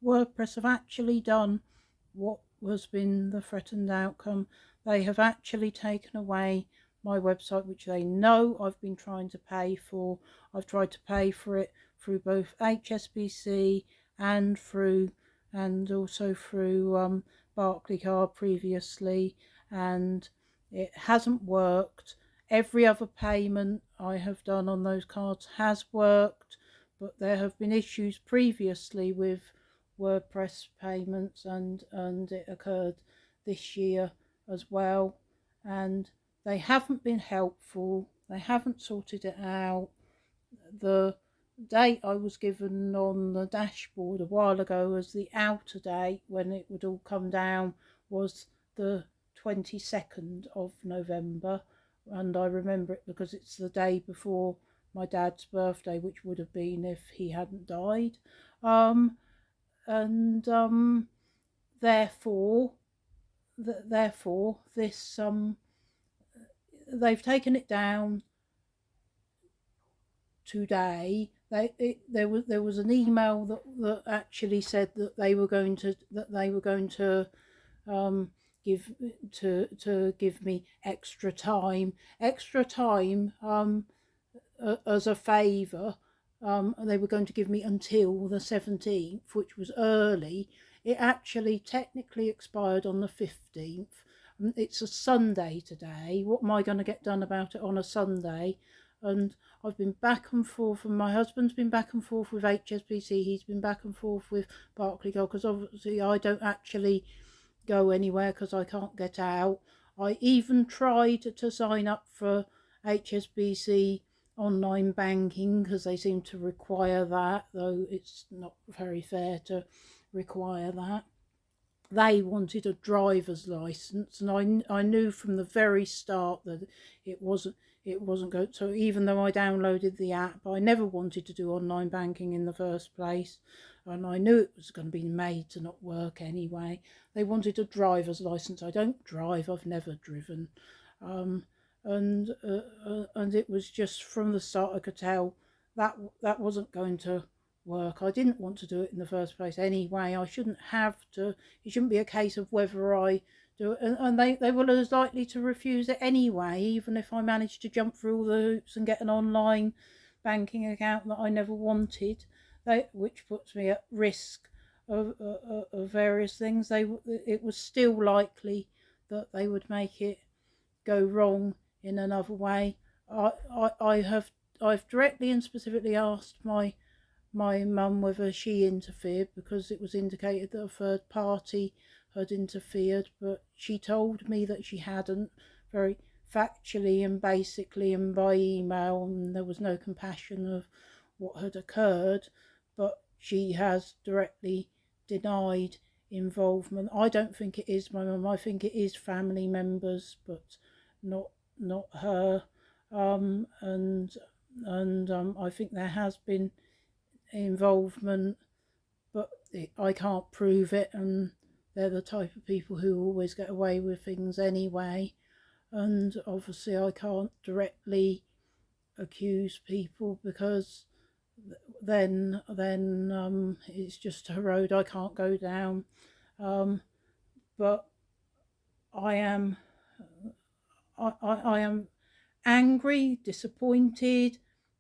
WordPress have actually done what has been the threatened outcome. They have actually taken away my website, which they know I've been trying to pay for. I've tried to pay for it through both HSBC and also through Barclaycard previously, and it hasn't worked. Every other payment I have done on those cards has worked, but there have been issues previously with WordPress payments, and it occurred this year as well, and they haven't been helpful. They haven't sorted it out. The date I was given on the dashboard a while ago as the outer date when it would all come down was the 22nd of November, and I remember it because it's the day before my dad's birthday, which would have been if he hadn't died. And therefore this they've taken it down today. There was an email that actually said that they were going to give me extra time as a favour. They were going to give me until the 17th, which was early. It actually technically expired on the 15th. It's a Sunday today. What am I going to get done about it on a Sunday? And I've been back and forth, and my husband's been back and forth with HSBC. He's been back and forth with Barclaycard, because obviously I don't actually go anywhere because I can't get out. I even tried to sign up for HSBC online banking because they seem to require that, though it's not very fair to require that. They wanted a driver's license, and I knew from the very start that it wasn't going. So even though I downloaded the app, I never wanted to do online banking in the first place, and I knew it was going to be made to not work anyway. They wanted a driver's license. I don't drive. I've never driven. And it was just from the start I could tell that wasn't going to work. I didn't want to do it in the first place anyway. I shouldn't have to. It shouldn't be a case of whether I do it, and they were as likely to refuse it anyway, even if I managed to jump through all the hoops and get an online banking account that I never wanted, which puts me at risk of various things. It was still likely that they would make it go wrong in another way. I've directly and specifically asked my mum whether she interfered, because it was indicated that a third party had interfered, but she told me that she hadn't, very factually and basically and by email, and there was no compassion of what had occurred, but she has directly denied involvement. I don't think it is my mum. I think it is family members, but not her. And I think there has been involvement, but I can't prove it, and they're the type of people who always get away with things anyway, and obviously I can't directly accuse people, because then it's just a road I can't go down. But I am angry, disappointed,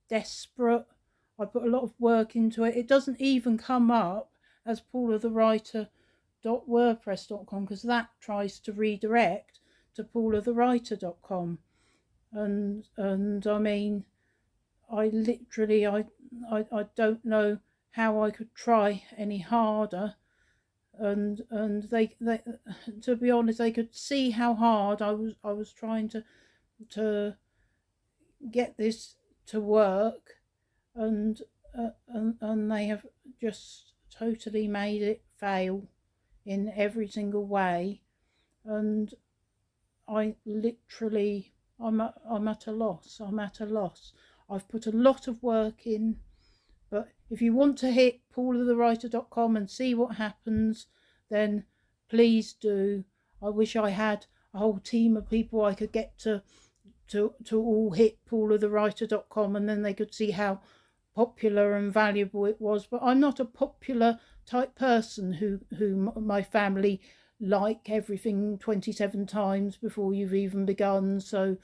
desperate. I put a lot of work into it. It doesn't even come up as paulathewriter.wordpress.com, because that tries to redirect to paulathewriter.com. And I mean, I literally I don't know how I could try any harder. And they to be honest, they could see how hard I was trying to get this to work, and they have just totally made it fail in every single way, and I literally I'm at a loss. I've put a lot of work in, but if you want to hit paulathewriter.com and see what happens, then please do. I wish I had a whole team of people I could get to all hit paulathewriter.com, and then they could see how popular and valuable it was. But I'm not a popular type person who my family like everything 27 times before you've even begun. So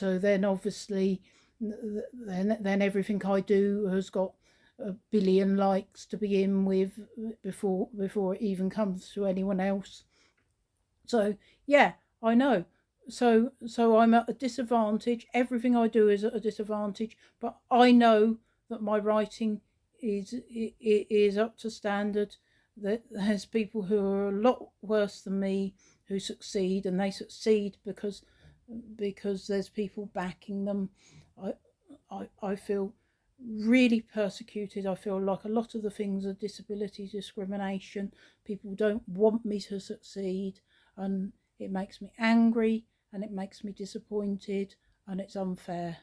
then obviously then everything I do has got a billion likes to begin with before it even comes to anyone else. So yeah, I know. So I'm at a disadvantage. Everything I do is at a disadvantage, but I know that my writing is up to standard. That there's people who are a lot worse than me who succeed, and they succeed because there's people backing them. I I feel really persecuted. I feel like a lot of the things are disability discrimination. People don't want me to succeed, and it makes me angry and it makes me disappointed, and it's unfair.